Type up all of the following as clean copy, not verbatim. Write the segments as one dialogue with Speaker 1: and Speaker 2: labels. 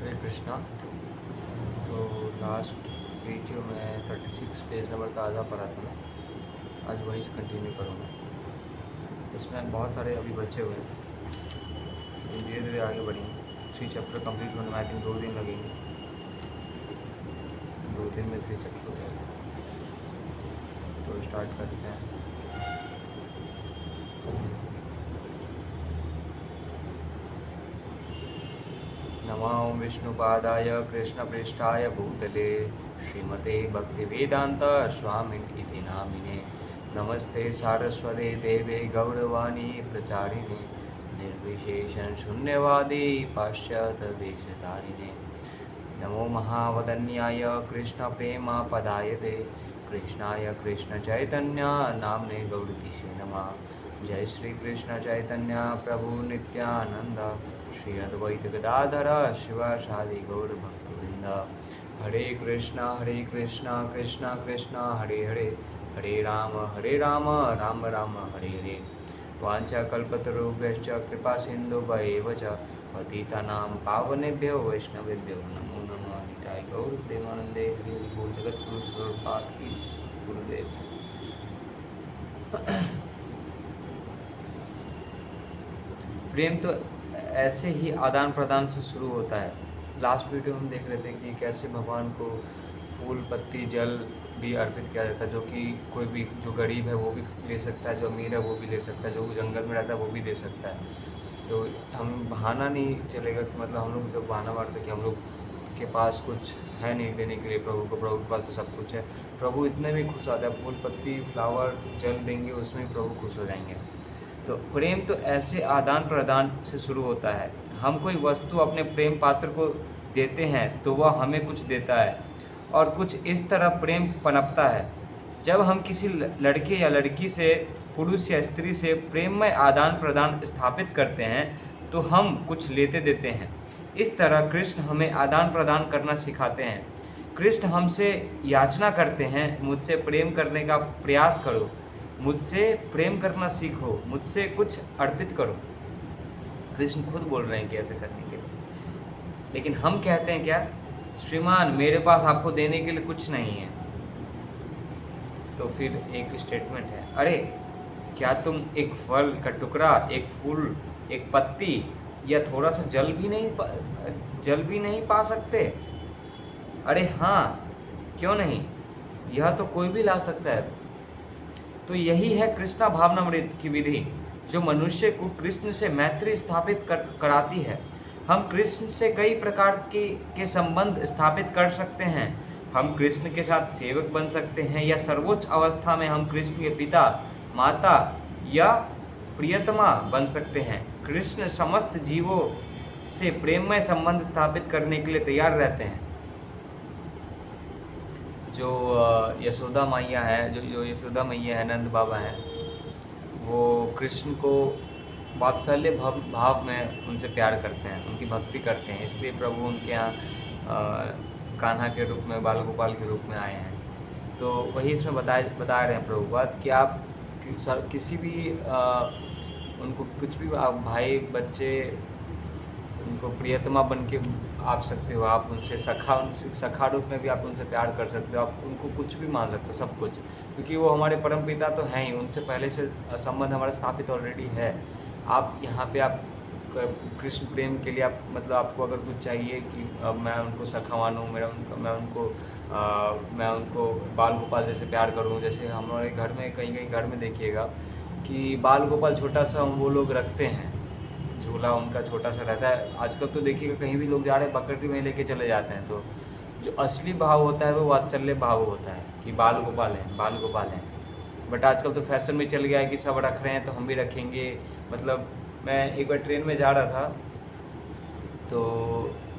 Speaker 1: हरे कृष्णा। तो last video में 36 page number का आधा पढ़ा था मैं, आज वहीं से कंटिन्यू करूँगा। इसमें बहुत सारे अभी बचे हुए हैं, लेकिन धीरे धीरे आगे बढ़ेंगे। 3 चैप्टर कंप्लीट होने में आई थिंक 2 दिन लगेंगे। 2 दिन में 3 चैप्टर हो जाएगा। तो स्टार्ट करते हैं। नमो विष्णुपादाय कृष्णपृष्ठाय भूतले श्रीमते भक्तिवेदांत स्वामिनिति नामिने। नमस्ते सारस्वते देवे गौरवाणी प्रचारिणे निर्विशेषं शून्यवादी पाश्चात्यदेशतारिणे। नमो महावदन्याय कृष्णप्रेमपदायते कृष्णाय कृष्णचैतन्य नाम्ने गौरतिसे नमः। जय श्री कृष्ण चैतन्य प्रभु नित्यानंद श्री अद्वैत गदाधर शिवासादि गौर भक्तवृंद। हरे कृष्णा कृष्णा कृष्णा हरे हरे, हरे राम राम राम हरे हरे। वाञ्छाकल्पतरुभ्यश्च कृपा सिन्धुभ्येव च पतितानां पावनेभ्यो वैष्णवेभ्यो नमो नमः। निताय गौर प्रेमानंदे हरि हरि बोल। जगतगुरु स्वरूपात् की गुरुदेव। प्रेम तो ऐसे ही आदान प्रदान से शुरू होता है। लास्ट वीडियो हम देख रहे थे कि कैसे भगवान को फूल पत्ती जल भी अर्पित किया जाता है, जो कि कोई भी जो गरीब है वो भी ले सकता है, जो अमीर है वो भी ले सकता है, जो जंगल में रहता है वो भी दे सकता है। तो हम बहाना नहीं चलेगा कि मतलब हम लोग जब बहाना मारते कि हम लोग के पास कुछ है नहीं देने के लिए प्रभु को, प्रभु के पास तो सब कुछ है। प्रभु इतने में खुश होता है, फूल पत्ती फ्लावर जल देंगे उसमें भी प्रभु खुश हो जाएंगे। तो प्रेम तो ऐसे आदान प्रदान से शुरू होता है। हम कोई वस्तु अपने प्रेम पात्र को देते हैं तो वह हमें कुछ देता है, और कुछ इस तरह प्रेम पनपता है। जब हम किसी लड़के या लड़की से, पुरुष या स्त्री से प्रेममय आदान प्रदान स्थापित करते हैं तो हम कुछ लेते देते हैं। इस तरह कृष्ण हमें आदान प्रदान करना सिखाते हैं। कृष्ण हमसे याचना करते हैं, मुझसे प्रेम करने का प्रयास करो, मुझसे प्रेम करना सीखो, मुझसे कुछ अर्पित करो। कृष्ण खुद बोल रहे हैं कि ऐसे करने के लिए, लेकिन हम कहते हैं क्या, श्रीमान मेरे पास आपको देने के लिए कुछ नहीं है। तो फिर एक स्टेटमेंट है, अरे क्या तुम एक फल का टुकड़ा, एक फूल, एक पत्ती या थोड़ा सा जल भी नहीं पा सकते? अरे हाँ, क्यों नहीं, यह तो कोई भी ला सकता है। तो यही है कृष्णा भावनामृत की विधि, जो मनुष्य को कृष्ण से मैत्री स्थापित कराती है। हम कृष्ण से कई प्रकार के संबंध स्थापित कर सकते हैं। हम कृष्ण के साथ सेवक बन सकते हैं, या सर्वोच्च अवस्था में हम कृष्ण के पिता, माता या प्रियतमा बन सकते हैं। कृष्ण समस्त जीवों से प्रेममय संबंध स्थापित करने के लिए तैयार रहते हैं। जो यशोदा मैया है, जो यशोदा मैया है, नंद बाबा हैं, वो कृष्ण को वात्सल्य भाव में उनसे प्यार करते हैं, उनकी भक्ति करते हैं। इसलिए प्रभु उनके यहाँ कान्हा के रूप में, बाल गोपाल के रूप में आए हैं। तो वही इसमें बता रहे हैं प्रभुपाद कि आप किसी भी उनको कुछ भी, आप भाई बच्चे, उनको प्रियतमा बन के आप सकते हो, आप उनसे सखा रूप में भी आप उनसे प्यार कर सकते हो, आप उनको कुछ भी मान सकते हो, सब कुछ, क्योंकि वो हमारे परम पिता तो हैं ही, उनसे पहले से संबंध हमारा स्थापित ऑलरेडी है। आप यहाँ पे आप कृष्ण प्रेम के लिए आप मतलब आपको अगर कुछ चाहिए कि मैं उनको सखा मानूँ, मैं उनको बाल गोपाल जैसे प्यार करूँ। जैसे हमारे घर में कहीं घर में देखिएगा कि बाल गोपाल छोटा सा वो लोग रखते हैं, झूला उनका छोटा सा रहता है। आजकल तो देखिएगा कहीं भी लोग जा रहे हैं बकरी में लेके चले जाते हैं। तो जो असली भाव होता है वो वात्सल्य भाव होता है कि बाल गोपाल हैं। बट आजकल तो फैशन में चल गया है कि सब रख रहे हैं तो हम भी रखेंगे। मतलब मैं एक बार ट्रेन में जा रहा था, तो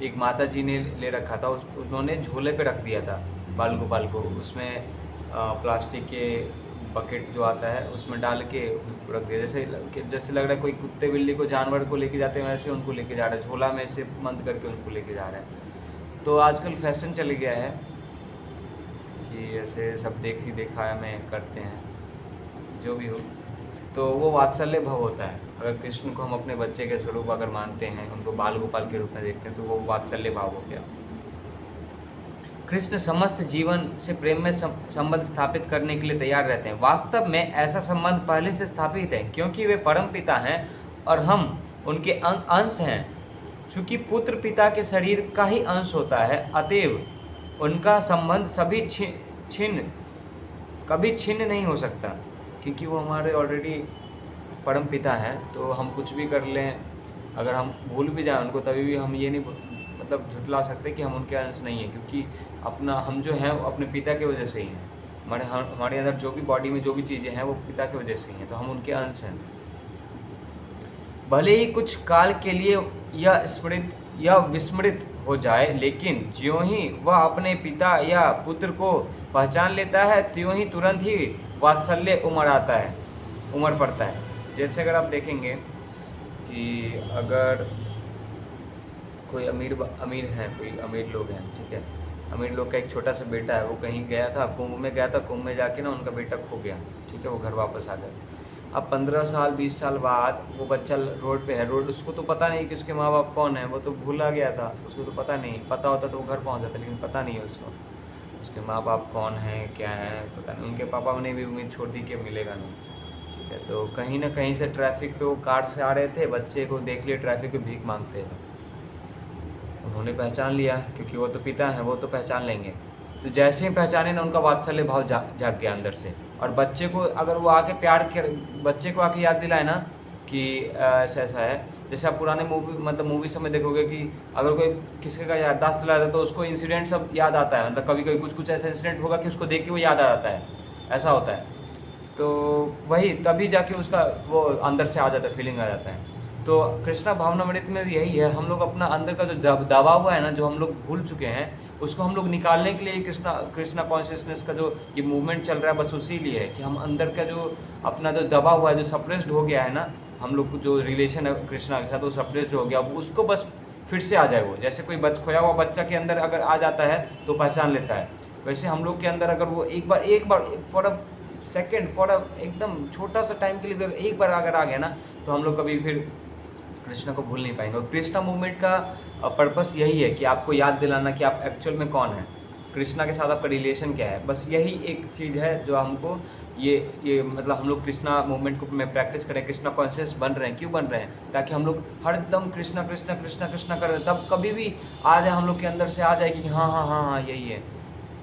Speaker 1: एक माता जी ने ले रखा था, उन्होंने झोले पे रख दिया था बाल गोपाल को। उसमें प्लास्टिक के बकेट जो आता है उसमें डाल के रख दिया, जैसे लग रहा है कोई कुत्ते बिल्ली को, जानवर को लेके जाते हैं वैसे उनको लेके जा रहा है, झोला में से बंद करके उनको लेके जा रहा है। तो आजकल फैशन चल गया है कि ऐसे सब देखा में करते हैं, जो भी हो। तो वो वात्सल्य भाव होता है। अगर कृष्ण को हम अपने बच्चे के स्वरूप अगर मानते हैं, उनको बाल गोपाल के रूप में देखते हैं, तो वो वात्सल्य भाव हो गया। कृष्ण समस्त जीवन से प्रेम में संबंध स्थापित करने के लिए तैयार रहते हैं। वास्तव में ऐसा संबंध पहले से स्थापित है, क्योंकि वे परम पिता हैं और हम उनके अंश हैं। चूंकि पुत्र पिता के शरीर का ही अंश होता है, अतएव उनका संबंध कभी छिन्न नहीं हो सकता, क्योंकि वो हमारे ऑलरेडी परम पिता हैं। तो हम कुछ भी कर लें, अगर हम भूल भी जाएं उनको, तभी भी हम ये नहीं मतलब झुठला सकते कि हम उनके अंश नहीं हैं, क्योंकि अपना हम जो हैं वो अपने पिता की वजह से ही हैं। हमारे अंदर जो भी बॉडी में जो भी चीज़ें हैं वो पिता की वजह से ही हैं, तो हम उनके अंश हैं। भले ही कुछ काल के लिए यह विस्मृत हो जाए, लेकिन ज्यों ही वह अपने पिता या पुत्र को पहचान लेता है, त्यों ही तुरंत ही वात्सल्य उमड़ पड़ता है। जैसे अगर आप देखेंगे कि अगर कोई अमीर हैं, कोई अमीर लोग हैं, ठीक है, अमीर लोग का एक छोटा सा बेटा है, वो कहीं गया था, कुंभ में गया था, कुंभ में जाके ना उनका बेटा खो गया, ठीक है, वो घर वापस आ गया। अब 15 साल 20 साल बाद वो बच्चा रोड पे है, उसको तो पता नहीं कि उसके माँ बाप कौन है, वो तो भूला गया था, उसको तो पता नहीं, पता होता तो वो घर पहुँच जाता, लेकिन पता नहीं है उसको उसके माँ बाप कौन हैं, क्या है, पता नहीं। उनके पापा ने भी उम्मीद छोड़ दी कि मिलेगा नहीं, ठीक है। तो कहीं ना कहीं से ट्रैफिक पे वो कार से आ रहे थे, बच्चे को देख लिए ट्रैफिक पे भीख मांगते थे, उन्होंने पहचान लिया, क्योंकि वो तो पिता हैं, वो तो पहचान लेंगे। तो जैसे ही पहचाने ना, उनका वात्सल्य भाव जाग गया अंदर से। और बच्चे को अगर वो आके बच्चे को आके याद दिलाए ना कि ऐसा ऐसा है, जैसे आप पुराने मूवी सब में देखोगे कि अगर कोई किसी का याददाश्त चला जाता है तो उसको इंसिडेंट सब याद आता है, मतलब कभी कभी कुछ ऐसा इंसिडेंट होगा कि उसको देख के वो याद आ जाता है, ऐसा होता है। तो वही तभी जाके उसका वो अंदर से आ जाता है, फीलिंग आ जाता है। तो कृष्णा भावनामृत में भी यही है, हम लोग अपना अंदर का जो दबा हुआ है ना, जो हम लोग भूल चुके हैं, उसको हम लोग निकालने के लिए कृष्णा कॉन्शियसनेस का जो ये मूवमेंट चल रहा है, बस उसी लिए है कि हम अंदर का जो अपना जो दबा हुआ है, जो सप्रेस्ड हो गया है ना, हम लोग जो रिलेशन है कृष्णा के साथ, वो सप्रेस्ड हो गया, उसको बस फिर से आ जाए। वो जैसे कोई खोया हुआ बच्चा के अंदर अगर आ जाता है तो पहचान लेता है, वैसे हम लोग के अंदर अगर वो एक बार फॉर अ सेकेंड, फॉर एकदम छोटा सा टाइम के लिए एक बार अगर आ गया ना, तो हम लोग कभी फिर कृष्णा को भूल नहीं पाएंगे। और कृष्णा मूवमेंट का पर्पस यही है कि आपको याद दिलाना कि आप एक्चुअल में कौन है, कृष्णा के साथ आपका रिलेशन क्या है, बस यही एक चीज़ है जो हमको ये मतलब हम लोग कृष्णा मूवमेंट को में प्रैक्टिस करें, कृष्णा कॉन्शियस बन रहे हैं। क्यों बन रहे हैं? ताकि हम लोग हर एकदम कृष्णा कृष्णा कृष्णा कृष्णा कर रहे हैं, तब कभी भी आ जाए हम लोग के अंदर से आ जाए कि हाँ हाँ हाँ हाँ यही है,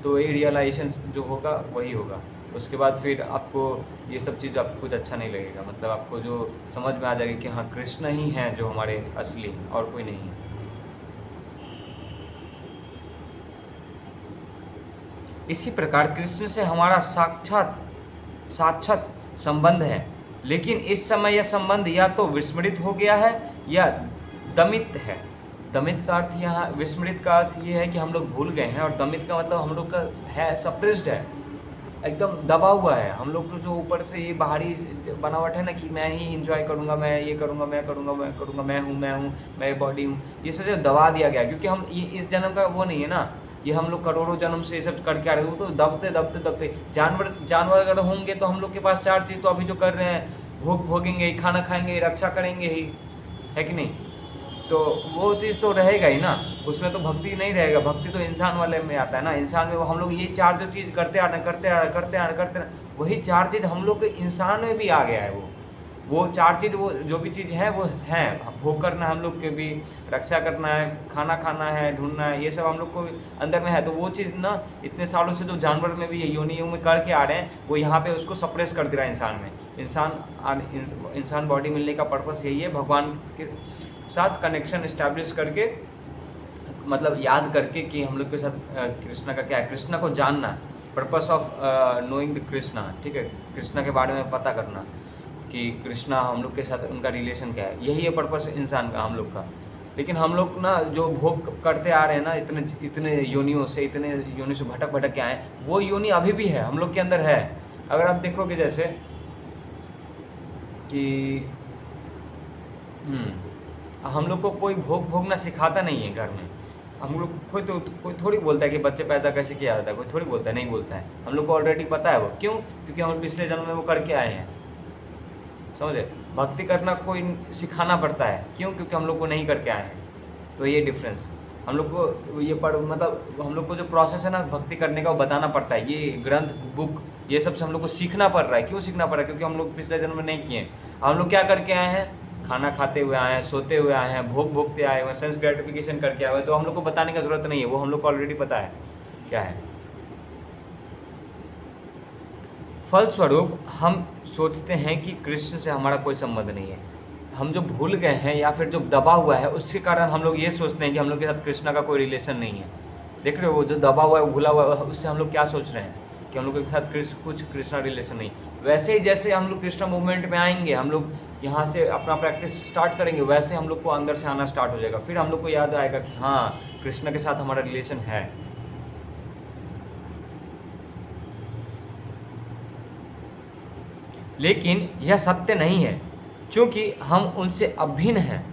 Speaker 1: तो ये रियलाइजेशन जो होगा वही होगा। उसके बाद फिर आपको ये सब चीज़ आपको कुछ अच्छा नहीं लगेगा, मतलब आपको जो समझ में आ जाएगा कि हाँ कृष्ण ही हैं जो हमारे असली हैं और कोई नहीं है। इसी प्रकार कृष्ण से हमारा साक्षात संबंध है, लेकिन इस समय यह संबंध या तो विस्मृत हो गया है या दमित है। दमित का अर्थ यहाँ, विस्मृत का अर्थ ये है कि हम लोग भूल गए हैं, और दमित का मतलब हम लोग का है सप्रेस्ड है, एकदम दबा हुआ है। हम लोग को जो ऊपर से ये बाहरी बनावट है ना कि मैं ही इंजॉय करूँगा, मैं ये करूँगा, मैं करूँगा, मैं करूँगा, मैं हूँ, मैं बॉडी हूँ, ये सब दबा दिया गया, क्योंकि हम ये इस जन्म का वो नहीं है ना, ये हम लोग करोड़ों जन्म से ये सब करके आ रहे हैं। तो दबते दबते दबते जानवर अगर होंगे तो हम लोग के पास 4 चीज़ तो अभी जो कर रहे हैं, भोगेंगे, खाना खाएंगे, रक्षा करेंगे ही, है कि नहीं? तो वो चीज़ तो रहेगा ही ना, उसमें तो भक्ति नहीं रहेगा। भक्ति तो इंसान वाले में आता है ना, इंसान में वो हम लोग ये 4 जो चीज़ करते आ रहे वही 4 चीज़ हम लोग के इंसान में भी आ गया है। वो 4 चीज़, वो जो भी चीज़ है वो है, भोग करना हम लोग के भी, रक्षा करना है, खाना खाना है, ढूंढना है, ये सब हम लोग को अंदर में है। तो वो चीज़ ना इतने सालों से जो जानवर में भी योनियों में करके आ रहे हैं, वो यहाँ पे उसको सप्रेस कर दे रहा है इंसान में। इंसान बॉडी मिलने का पर्पस यही है, भगवान के साथ कनेक्शन इस्टेब्लिश करके, मतलब याद करके कि हम लोग के साथ कृष्णा का क्या है, कृष्णा को जानना, purpose of knowing the Krishna, ठीक है, कृष्णा के बारे में पता करना कि कृष्णा हम लोग के साथ उनका रिलेशन क्या है, यही है पर्पस इंसान का, हम लोग का। लेकिन हम लोग ना जो भोग करते आ रहे हैं ना, इतने योनियों से भटक के आए, वो योनि अभी भी है, हम लोग के अंदर है। अगर आप देखोगे जैसे कि हम लोग को कोई भोगना सिखाता नहीं है घर में। हम लोग कोई थोड़ी बोलता है कि बच्चे पैदा कैसे किया जाता है, कोई थोड़ी बोलता है, नहीं बोलता है। हम लोग को ऑलरेडी पता है वो, क्यों? क्योंकि हम पिछले जन्म में वो करके आए हैं। समझे? भक्ति करना कोई सिखाना पड़ता है, क्यों? क्योंकि हम लोग को नहीं करके आए हैं। तो ये डिफरेंस हम लोग को ये मतलब हम लोग को जो प्रोसेस है ना भक्ति करने का वो बताना पड़ता है। ये ग्रंथ बुक ये सब से हम लोग को सीखना पड़ रहा है। क्यों सीखना पड़ रहा है? क्योंकि हम लोग पिछले जन्म में नहीं किए हैं। हम लोग क्या करके आए हैं? खाना खाते हुए आए हैं, सोते हुए आए हैं, भोग भोगते आए हुए हैं, सेंस ग्रेटिफिकेशन करके आए हुए हैं। तो हम लोग को बताने की जरूरत नहीं है, वो हम लोग को ऑलरेडी पता है क्या है। फलस्वरूप हम सोचते हैं कि कृष्ण से हमारा कोई संबंध नहीं है। हम जो भूल गए हैं या फिर जो दबा हुआ है उसके कारण हम लोग ये सोचते हैं कि हम लोग के साथ कृष्णा का कोई रिलेशन नहीं है। देख रहे हो, वो जो दबा हुआ है भूला हुआ है उससे हम लोग क्या सोच रहे हैं कि हम लोग के साथ कुछ कृष्णा रिलेशन नहीं। वैसे ही जैसे हम लोग कृष्णा मूवमेंट में आएंगे, हम लोग यहाँ से अपना प्रैक्टिस स्टार्ट करेंगे, वैसे हम लोग को अंदर से आना स्टार्ट हो जाएगा। फिर हम लोग को याद आएगा कि हाँ कृष्णा के साथ हमारा रिलेशन है। लेकिन यह सत्य नहीं है, क्योंकि हम उनसे अभिन्न हैं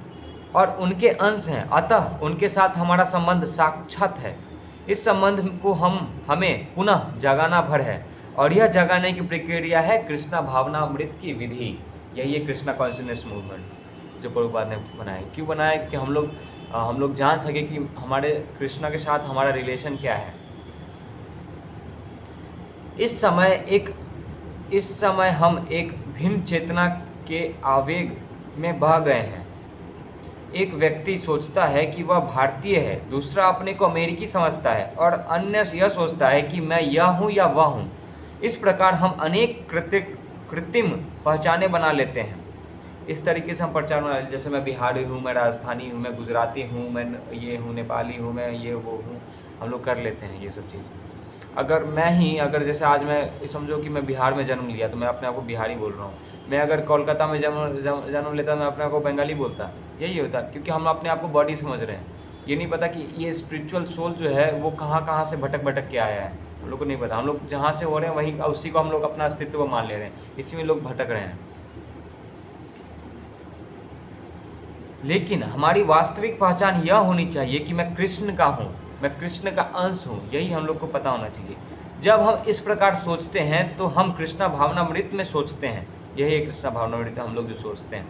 Speaker 1: और उनके अंश हैं, अतः उनके साथ हमारा संबंध साक्षात है। इस संबंध को हमें पुनः जगाना भर है, और यह जगाने की प्रक्रिया है कृष्णा भावनामृत की विधि। यही है कृष्णा कॉन्शियसनेस मूवमेंट जो प्रभुपाद ने बनाया। क्यों बनाया? कि हम लोग जान सके कि हमारे कृष्णा के साथ हमारा रिलेशन क्या है। इस समय हम एक भिन्न चेतना के आवेग में बह गए हैं। एक व्यक्ति सोचता है कि वह भारतीय है, दूसरा अपने को अमेरिकी समझता है, और अन्य यह सोचता है कि मैं यह हूँ या वह हूँ। इस प्रकार हम अनेक कृत्रिम पहचाने बना लेते हैं। इस तरीके से हम पहचान बना लेते, जैसे मैं बिहारी हूँ, मैं राजस्थानी हूँ, मैं गुजराती हूँ, मैं ये हूँ, नेपाली हूँ, मैं ये वो हूँ। हम लोग कर लेते हैं ये सब चीज़। अगर जैसे आज मैं समझो कि मैं बिहार में जन्म लिया तो मैं अपने आप को बिहारी बोल रहा हूँ। मैं अगर कोलकाता में जन्म लेता मैं अपने आप को बंगाली बोलता। यही होता, क्योंकि हम अपने आप को बॉडी समझ रहे हैं। ये नहीं पता कि ये स्पिरिचुअल सोल जो है वो कहाँ कहाँ से भटक भटक के आया है, हम लोग को नहीं पता। हम लोग जहाँ से हो रहे हैं वहीं उसी को हम लोग अपना अस्तित्व मान ले रहे हैं, इसी में लोग भटक रहे हैं। लेकिन हमारी वास्तविक पहचान यह होनी चाहिए कि मैं कृष्ण का हूँ, मैं कृष्ण का अंश हूँ। यही हम लोग को पता होना चाहिए। जब हम इस प्रकार सोचते हैं तो हम कृष्णा भावनामृत में सोचते हैं। यही कृष्णा भावनामृत हम लोग जो सोचते हैं।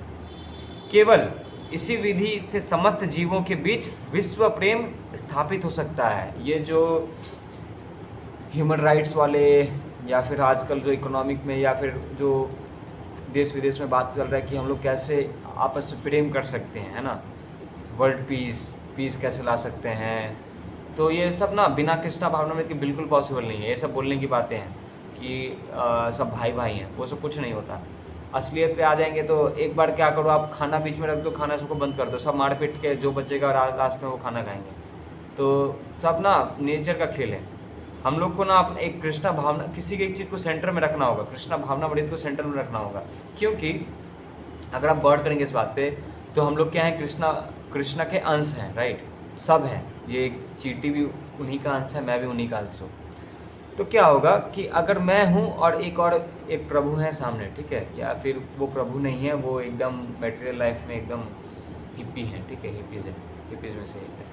Speaker 1: केवल इसी विधि से समस्त जीवों के बीच विश्व प्रेम स्थापित हो सकता है। ये जो ह्यूमन राइट्स वाले या फिर आजकल जो इकोनॉमिक में या फिर जो देश विदेश में बात चल रहा है कि हम लोग कैसे आपस में प्रेम कर सकते हैं, है ना, वर्ल्ड पीस कैसे ला सकते हैं, तो ये सब ना बिना कृष्णा भावनामृत के बिल्कुल पॉसिबल नहीं है। ये सब बोलने की बातें हैं कि सब भाई भाई हैं, वो सब कुछ नहीं होता। असलियत पे आ जाएंगे तो एक बार क्या करो, आप खाना बीच में रख दो, खाना सबको बंद कर दो, सब मार पीट के जो बचेगा लास्ट में वो खाना खाएंगे। तो सब ना नेचर का खेल है। हम लोग को ना अपना एक कृष्णा भावना, किसी की एक चीज़ को सेंटर में रखना होगा, कृष्णा भावनामृत को सेंटर में रखना होगा। क्योंकि अगर आप गौर करेंगे इस बात पे तो हम लोग क्या है, कृष्णा के अंश हैं, राइट, सब हैं। ये चींटी भी उन्हीं का अंश है, मैं भी उन्हीं का अंश हूँ। तो क्या होगा कि अगर मैं हूँ और एक प्रभु है सामने, ठीक है, या फिर वो प्रभु नहीं है, वो एकदम मटेरियल लाइफ में एकदम हिप्पी हैं, ठीक है, हिप्पीज में से एक है।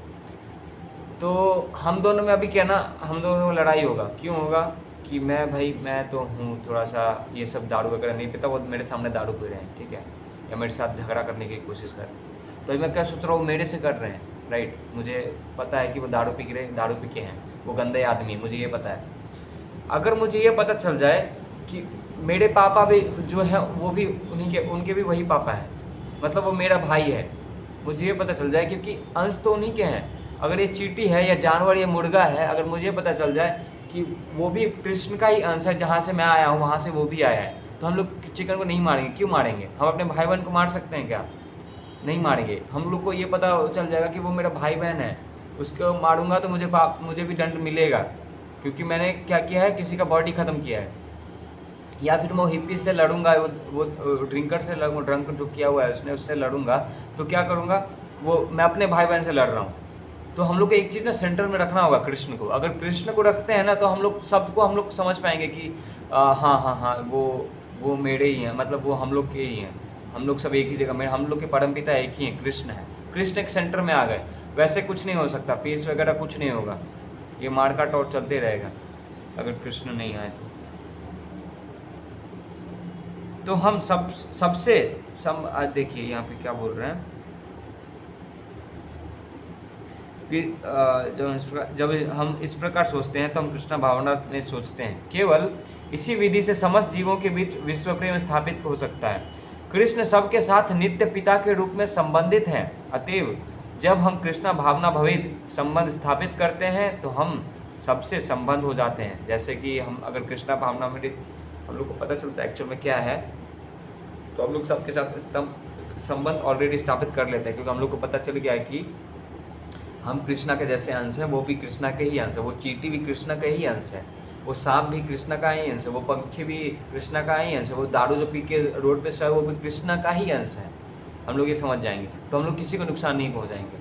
Speaker 1: तो हम दोनों में अभी क्या ना, हम दोनों में लड़ाई होगा। क्यों होगा? कि मैं तो हूँ थोड़ा सा ये सब दारू वगैरह नहीं पीता, वो मेरे सामने दारू पी रहे हैं, ठीक है, या मेरे साथ झगड़ा करने की कोशिश कर रहे हैं। तो मैं क्या सोच रहा हूँ, मेरे से कर रहे हैं, राइट। मुझे पता है कि वो दारू पी के हैं, वो गंदे आदमी, मुझे ये पता है। अगर मुझे ये पता चल जाए कि मेरे पापा भी जो है वो भी उनके भी वही पापा हैं, मतलब वो मेरा भाई है, मुझे ये पता चल जाए, क्योंकि अंश तो उन्हीं के हैं। अगर ये चींटी है या जानवर या मुर्गा है, अगर मुझे पता चल जाए कि वो भी कृष्ण का ही अंश है, जहाँ से मैं आया हूँ वहाँ से वो भी आया है, तो हम लोग चिकन को नहीं मारेंगे। क्यों मारेंगे? हम अपने भाई बहन को मार सकते हैं क्या? नहीं मारेंगे। हम लोग को ये पता चल जाएगा कि वो मेरा भाई बहन है, उसको मारूंगा तो मुझे भी दंड मिलेगा, क्योंकि मैंने क्या किया है, किसी का बॉडी ख़त्म किया है। या फिर मैं हिप्पी से लड़ूंगा, वो ड्रिंकर से लड़ूंगा, ड्रंक जो किया हुआ है उससे लड़ूंगा, तो क्या करूंगा, वो मैं अपने भाई बहन से लड़ रहा हूँ। तो हम लोग को एक चीज़ ना सेंटर में रखना होगा, कृष्ण को। अगर कृष्ण को रखते हैं ना तो हम लोग सबको हम लोग समझ पाएंगे कि हाँ हाँ हाँ वो मेरे ही हैं, मतलब वो हम लोग के ही हैं, हम लोग सब एक ही जगह में, हम लोग के परमपिता एक ही हैं, कृष्ण है। कृष्ण एक सेंटर में आ गए, वैसे कुछ नहीं हो सकता, पीस वगैरह कुछ नहीं होगा, ये मारकाट और चलते रहेगा अगर कृष्ण नहीं आए तो। तो हम सबसे देखिए यहाँ पे क्या बोल रहे हैं कि जब हम इस प्रकार सोचते हैं तो हम कृष्ण भावना में सोचते हैं। केवल इसी विधि से समस्त जीवों के बीच विश्व प्रेम स्थापित हो सकता है। कृष्ण सबके साथ नित्य पिता के रूप में संबंधित हैं। अतएव जब हम कृष्ण भावना भवित संबंध स्थापित करते हैं तो हम सबसे संबंध हो जाते हैं। जैसे कि हम अगर कृष्ण भावना में हम लोग को पता चलता है एक्चुअल में क्या है, तो हम लोग सबके साथ संबंध ऑलरेडी स्थापित कर लेते हैं, क्योंकि हम लोग को पता चल गया है कि हम कृष्णा के जैसे अंश हैं, वो भी कृष्णा के ही अंश है, वो चींटी भी कृष्णा का ही अंश है, वो सांप भी कृष्णा का ही अंश है, वो पंछी भी कृष्णा का ही अंश है, वो दारू जो पी के रोड पे सोए वो भी कृष्णा का ही अंश है। हम लोग ये समझ जाएंगे तो हम लोग किसी को नुकसान नहीं पहुंचाएंगे।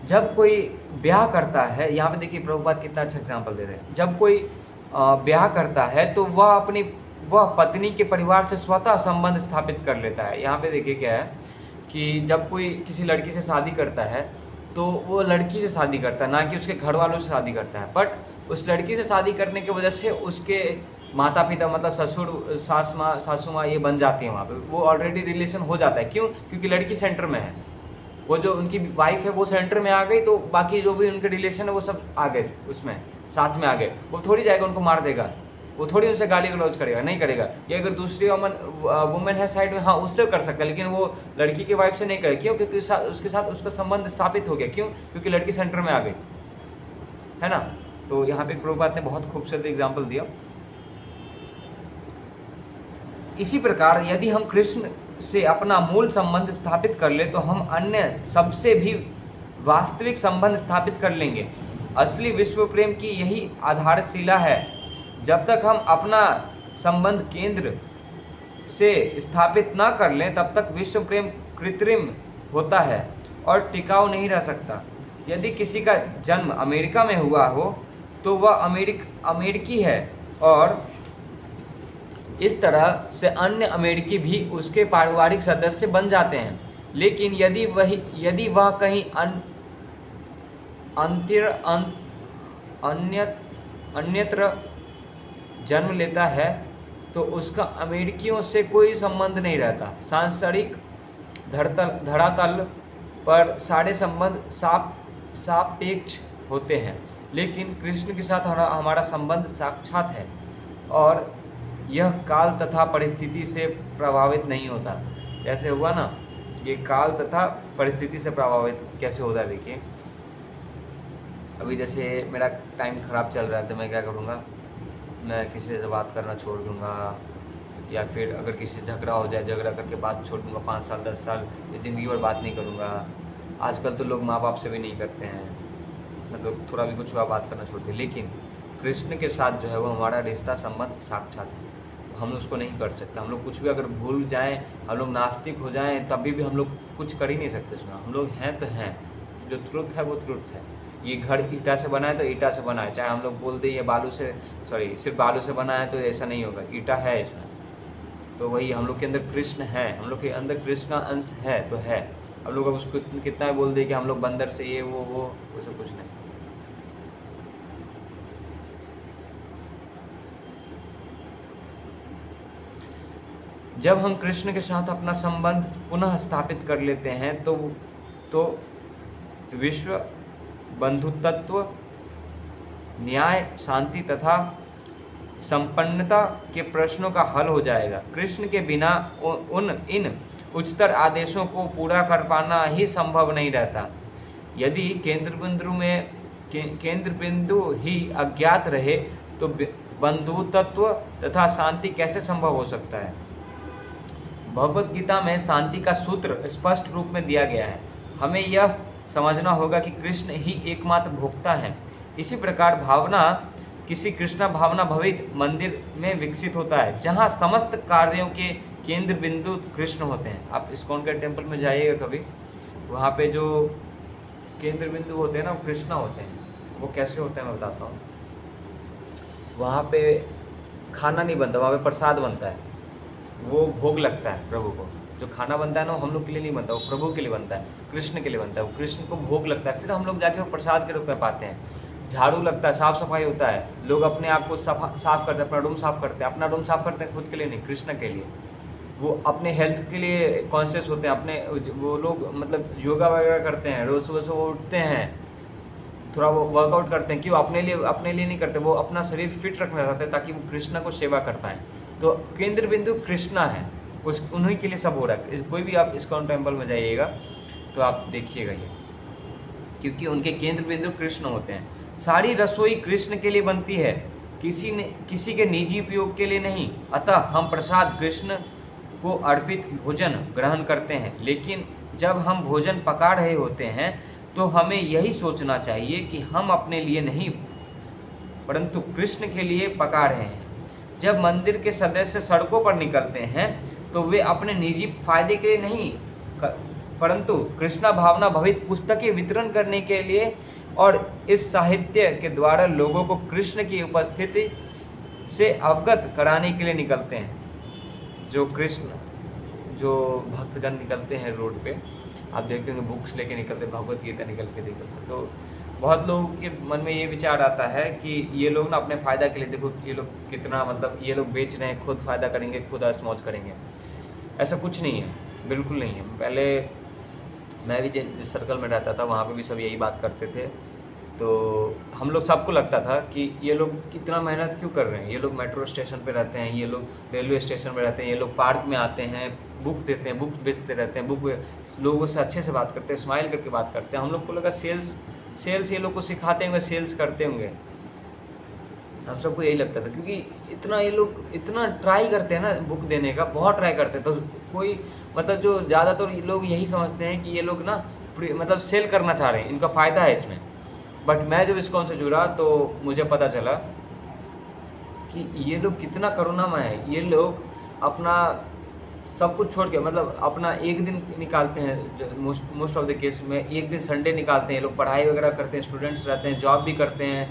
Speaker 1: जब कोई ब्याह करता है, यहाँ पे देखिए प्रभुपाद कितना अच्छा एग्जाम्पल दे रहे हैं। जब कोई ब्याह करता है तो वह पत्नी के परिवार से स्वतः संबंध स्थापित कर लेता है। यहाँ पे देखिए क्या है कि जब कोई किसी लड़की से शादी करता है तो वो लड़की से शादी करता है, ना कि उसके घर वालों से शादी करता है। बट उस लड़की से शादी करने की वजह से उसके माता पिता मतलब ससुर सासू माँ ये बन जाती है, वहाँ पे वो ऑलरेडी रिलेशन हो जाता है। क्यों? क्योंकि लड़की सेंटर में है, वो जो उनकी वाइफ है वो सेंटर में आ गई, तो बाकी जो भी उनके रिलेशन है वो सब आ गए उसमें साथ में आ गए। वो थोड़ी जाएगा उनको मार देगा, वो थोड़ी उनसे गाली गलौज करेगा, नहीं करेगा। ये अगर दूसरी वुमेन है साइड में, हाँ उससे कर सकता है, लेकिन वो लड़की की वाइफ से नहीं करे। क्यों? क्योंकि उसके साथ उसका संबंध स्थापित हो गया। क्यों? क्योंकि लड़की सेंटर में आ गई, है ना। तो यहाँ पे प्रभुपाद ने बहुत खूबसूरत एग्जाम्पल दिया। इसी प्रकार यदि हम कृष्ण से अपना मूल संबंध स्थापित कर ले तो हम अन्य सबसे भी वास्तविक संबंध स्थापित कर लेंगे। असली विश्व प्रेम की यही आधारशिला है। जब तक हम अपना संबंध केंद्र से स्थापित ना कर लें तब तक विश्व प्रेम कृत्रिम होता है और टिकाऊ नहीं रह सकता। यदि किसी का जन्म अमेरिका में हुआ हो तो वह अमेरिकी है, और इस तरह से अन्य अमेरिकी भी उसके पारिवारिक सदस्य बन जाते हैं। लेकिन यदि वह कहीं अन्यत्र जन्म लेता है तो उसका अमेरिकियों से कोई संबंध नहीं रहता। सांसारिक धरातल पर सारे संबंध सापेक्ष होते हैं, लेकिन कृष्ण के साथ हमारा संबंध साक्षात है और यह काल तथा परिस्थिति से प्रभावित नहीं होता। जैसे हुआ ना, ये काल तथा परिस्थिति से प्रभावित कैसे होता है। देखिए अभी जैसे मेरा टाइम ख़राब चल रहा है तो मैं क्या करूँगा, मैं किसी से बात करना छोड़ दूँगा, या फिर अगर किसी से झगड़ा हो जाए झगड़ा करके बात छोड़ दूँगा, 5 साल 10 साल ज़िंदगी भर बात नहीं करूँगा। आजकल तो लोग माँ बाप से भी नहीं करते हैं, मतलब थोड़ा भी कुछ हुआ बात करना छोड़ दिया। लेकिन कृष्ण के साथ जो है वो हमारा रिश्ता संबंध साक्षात है, हम उसको नहीं कर सकते। हम लोग कुछ भी अगर भूल जाएं, हम लोग नास्तिक हो जाएं, तभी भी हम लोग कुछ कर ही नहीं सकते उसमें। हम लोग हैं तो हैं, जो ट्रुथ है वो ट्रुथ है। ये घर ईटा से बना है तो ईटा से बना है, चाहे हम लोग बोल दें ये सिर्फ बालू से बना है, तो ऐसा नहीं होगा, ईटा है इसमें। तो वही हम लोग के अंदर कृष्ण है, हम लोग के अंदर कृष्ण का अंश है तो है। हम लोग अब उसको कितना बोल दे कि हम लोग बंदर से ये वो सब कुछ नहीं। जब हम कृष्ण के साथ अपना संबंध पुनः स्थापित कर लेते हैं तो विश्व बंधुत्व, न्याय, शांति तथा संपन्नता के प्रश्नों का हल हो जाएगा। कृष्ण के बिना इन उच्चतर आदेशों को पूरा कर पाना ही संभव नहीं रहता। यदि केंद्र बिंदु ही अज्ञात रहे तो बंधुत्व तथा शांति कैसे संभव हो सकता है। भगवत गीता में शांति का सूत्र स्पष्ट रूप में दिया गया है। हमें यह समझना होगा कि कृष्ण ही एकमात्र भोक्ता हैं। इसी प्रकार भावना किसी कृष्ण भावना भवित मंदिर में विकसित होता है, जहाँ समस्त कार्यों के केंद्र बिंदु कृष्ण होते हैं। आप इस्कॉन के टेम्पल में जाइएगा कभी, वहाँ पे जो केंद्र बिंदु होते हैं ना वो कृष्ण होते हैं। वो कैसे होते हैं मैं बताता हूँ। वहाँ पे खाना नहीं बनता, वहाँ पे प्रसाद बनता है, वो भोग लगता है प्रभु को। जो खाना बनता है ना वो हम लोग के लिए नहीं बनता, वो प्रभु के लिए बनता है, कृष्ण के लिए बनता है, वो कृष्ण को भोग लगता है, फिर हम लोग जाके वो प्रसाद के रूप में पाते हैं। झाड़ू लगता है, साफ सफाई होता है, लोग अपने आप को साफ करते हैं, अपना रूम साफ करते हैं, अपना रूम साफ करते हैं खुद के लिए नहीं, कृष्ण के लिए। वो अपने हेल्थ के लिए कॉन्शियस होते हैं, अपने वो लोग मतलब योगा वगैरह करते हैं, रोज सुबह सुबह उठते हैं, थोड़ा वो वर्कआउट करते हैं। क्यों? अपने लिए नहीं करते, वो अपना शरीर फिट रखना चाहते हैं ताकि वो कृष्णा को सेवा कर पाएँ। तो केंद्र बिंदु कृष्णा है, उस उन्हीं के लिए सब हो रहा है। कोई भी आप इस्कॉन टेम्पल में जाइएगा तो आप देखिएगा ये, क्योंकि उनके केंद्र बिंदु कृष्ण होते हैं। सारी रसोई कृष्ण के लिए बनती है, किसी के निजी उपयोग के लिए नहीं। अतः हम प्रसाद कृष्ण को अर्पित भोजन ग्रहण करते हैं, लेकिन जब हम भोजन पका रहे होते हैं तो हमें यही सोचना चाहिए कि हम अपने लिए नहीं परंतु कृष्ण के लिए पका रहे हैं। जब मंदिर के सदस्य सड़कों पर निकलते हैं तो वे अपने निजी फायदे के लिए नहीं परंतु कृष्णा भावना भवित पुस्तकें वितरण करने के लिए और इस साहित्य के द्वारा लोगों को कृष्ण की उपस्थिति से अवगत कराने के लिए निकलते हैं। जो भक्तगण निकलते हैं रोड पे, आप देखते होंगे बुक्स लेके निकलते, भगवत गीता निकल के निकलते, तो बहुत लोगों के मन में ये विचार आता है कि ये लोग ना अपने फ़ायदा के लिए, देखो ये लोग कितना मतलब ये लोग बेच रहे हैं, खुद फ़ायदा करेंगे, खुद ऐश-मौज करेंगे। ऐसा कुछ नहीं है, बिल्कुल नहीं है। पहले मैं भी जिस सर्कल में रहता था वहाँ पे भी सब यही बात करते थे, तो हम लोग सबको लगता था कि ये लोग कितना मेहनत क्यों कर रहे हैं। ये लोग मेट्रो स्टेशन पे रहते हैं, ये लोग रेलवे स्टेशन पे रहते हैं, ये लोग पार्क में आते हैं, बुक देते हैं, बुक बेचते रहते हैं, बुक लोगों से अच्छे से बात करते हैं, स्माइल करके बात करते हैं। हम लोग को लगा सेल्स ये लोग को सिखाते होंगे, सेल्स करते होंगे, हम सबको यही लगता था, क्योंकि इतना ये लोग इतना ट्राई करते हैं ना बुक देने का, बहुत ट्राई करते हैं। तो कोई मतलब जो ज़्यादातर लोग यही समझते हैं कि ये लोग ना मतलब सेल करना चाह रहे हैं, इनका फ़ायदा है इसमें। बट मैं जब इस्कॉन से जुड़ा तो मुझे पता चला कि ये लोग कितना करुणामय है। ये लोग अपना सब कुछ छोड़ के मतलब अपना एक दिन निकालते हैं, मोस्ट ऑफ द केस में एक दिन संडे निकालते हैं। ये लोग पढ़ाई वगैरह करते हैं, स्टूडेंट्स रहते हैं, जॉब भी करते हैं,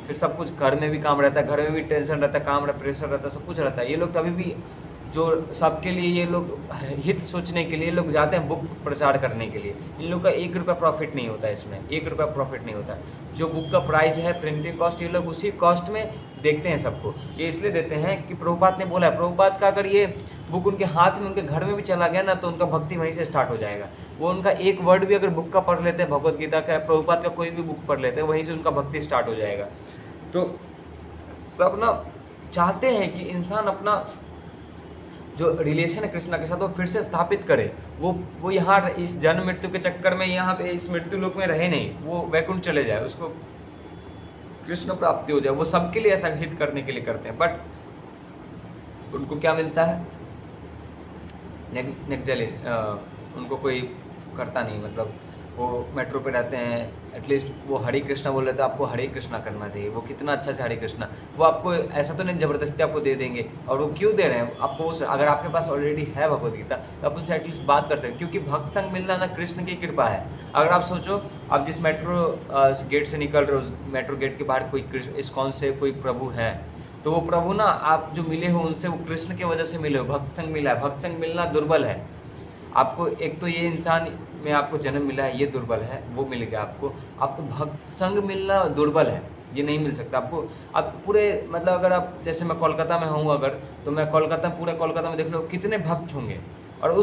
Speaker 1: फिर सब कुछ घर में भी काम रहता है, घर में भी टेंशन रहता है, काम रहता है, प्रेशर रहता है, सब कुछ रहता है। ये लोग तभी भी जो सबके लिए ये लोग हित सोचने के लिए लोग जाते हैं बुक प्रचार करने के लिए। इन लोग का 1 रुपया प्रॉफिट नहीं होता है, इसमें 1 रुपया प्रॉफिट नहीं होता है। जो बुक का प्राइस है प्रिंटिंग कॉस्ट, ये लोग उसी कॉस्ट में देखते हैं सबको। ये इसलिए देते हैं कि प्रभुपाद ने बोला है, प्रभुपाद का अगर ये बुक उनके हाथ में उनके घर में भी चला गया ना तो उनका भक्ति वहीं से स्टार्ट हो जाएगा। वो उनका एक वर्ड भी अगर बुक का पढ़ लेते हैं, भगवत गीता का, प्रभुपाद का कोई भी बुक पढ़ लेते हैं, वहीं से उनका भक्ति स्टार्ट हो जाएगा। तो सब ना चाहते हैं कि इंसान अपना जो रिलेशन है कृष्णा के साथ वो फिर से स्थापित करे। वो यहाँ इस जन्म मृत्यु के चक्कर में यहाँ पे इस मृत्यु लोक में रहे नहीं, वो वैकुंठ चले जाए, उसको कृष्ण प्राप्ति हो जाए। वो सबके लिए ऐसा हित करने के लिए करते हैं, बट उनको क्या मिलता है? नेक्जले उनको कोई करता नहीं। मतलब वो मेट्रो पे रहते हैं, एटलीस्ट वो हरे कृष्णा बोल रहे तो आपको हरे कृष्णा करना चाहिए। वो कितना अच्छा से हरे कृष्णा, वो आपको ऐसा तो नहीं ज़बरदस्ती आपको दे देंगे। और वो क्यों दे रहे हैं आपको? अगर आपके पास ऑलरेडी है भगवत गीता तो आप उनसे एटलीस्ट बात कर सकते, क्योंकि भक्त संग मिलना ना कृष्ण की कृपा है। अगर आप सोचो, आप जिस मेट्रो गेट से निकल रहे हो, मेट्रो गेट के बाहर कोई इस्कॉन से कोई प्रभु है, तो वो प्रभु ना आप जो मिले हो उनसे, वो कृष्ण की वजह से मिले हो, भक्त संग मिला है। भक्त संग मिलना दुर्बल है आपको। एक तो ये इंसान में आपको जन्म मिला है, ये दुर्बल है, वो मिल गया आपको भक्त संग मिलना दुर्बल है, ये नहीं मिल सकता आपको। आप पूरे मतलब अगर आप जैसे मैं कोलकाता में हूँ अगर, तो मैं पूरे कोलकाता में देख लो कितने भक्त होंगे, और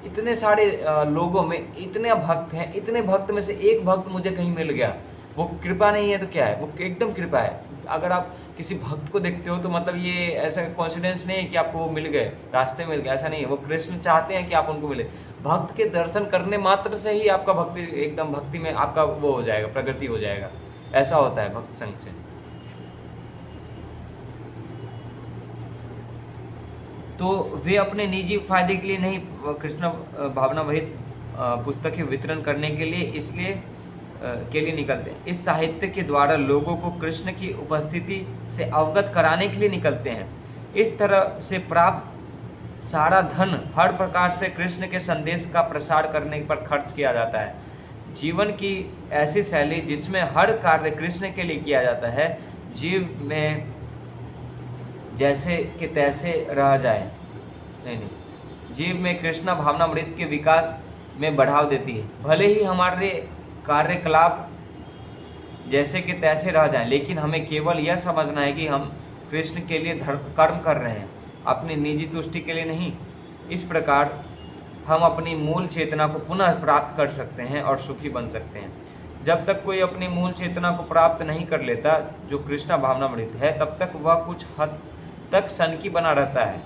Speaker 1: इतने सारे लोगों में इतने भक्त हैं, इतने भक्त में से एक भक्त मुझे कहीं मिल गया, वो कृपा नहीं है तो क्या है? वो एकदम कृपा है। अगर आप किसी भक्त को देखते हो तो मतलब ये ऐसा कॉन्सिडेंस नहीं है कि आपको वो मिल गए, रास्ते मिल गए, ऐसा नहीं है। वो कृष्ण चाहते हैं कि आप उनको मिले। भक्त के दर्शन करने मात्र से ही आपका भक्ति एकदम भक्ति में आपका वो हो जाएगा, प्रगति हो जाएगा। ऐसा होता है भक्त संग से। तो वे अपने निजी फायदे के लिए नहीं, कृष्ण भावना वहित पुस्तकें वितरण करने के लिए निकलते हैं। इस साहित्य के द्वारा लोगों को कृष्ण की उपस्थिति से अवगत कराने के लिए निकलते हैं। इस तरह से प्राप्त सारा धन हर प्रकार से कृष्ण के संदेश का प्रसार करने पर खर्च किया जाता है। जीवन की ऐसी शैली जिसमें हर कार्य कृष्ण के लिए किया जाता है, जीव में जैसे कि तैसे रह जाए नहीं, जीव में कृष्णा भावनामृत के विकास में बढ़ाव देती है। भले ही हमारे कार्यकलाप जैसे कि तैसे रह जाएं, लेकिन हमें केवल यह समझना है कि हम कृष्ण के लिए कर्म कर रहे हैं, अपनी निजी तुष्टि के लिए नहीं। इस प्रकार हम अपनी मूल चेतना को पुनः प्राप्त कर सकते हैं और सुखी बन सकते हैं। जब तक कोई अपनी मूल चेतना को प्राप्त नहीं कर लेता, जो कृष्णा भावनामृत है, तब तक वह कुछ हद तक सनकी बना रहता है।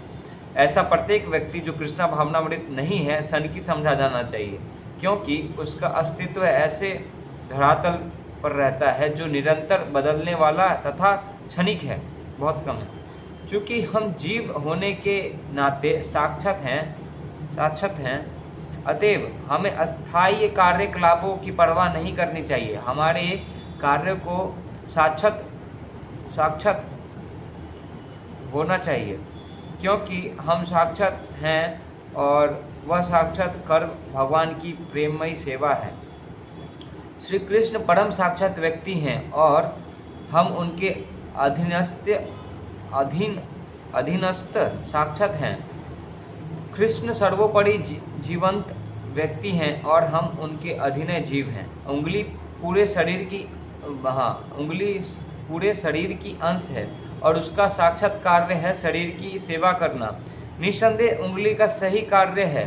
Speaker 1: ऐसा प्रत्येक व्यक्ति जो कृष्णा भावनामृत नहीं है, सनकी समझा जाना चाहिए, क्योंकि उसका अस्तित्व ऐसे धरातल पर रहता है जो निरंतर बदलने वाला तथा क्षणिक है, बहुत कम है। चूँकि हम जीव होने के नाते साक्षात हैं, अतएव हमें अस्थायी कार्यकलापों की परवाह नहीं करनी चाहिए। हमारे कार्य को साक्षात होना चाहिए, क्योंकि हम साक्षात हैं और वह साक्षात कर्म भगवान की प्रेममयी सेवा है। श्री कृष्ण परम साक्षात व्यक्ति हैं और हम उनके अधीनस्थ साक्षात हैं। कृष्ण सर्वोपरि जीवंत व्यक्ति हैं और हम उनके अधीन जीव हैं। उंगली पूरे शरीर की अंश है और उसका साक्षात कार्य है शरीर की सेवा करना। निसंदेह उंगली का सही कार्य है,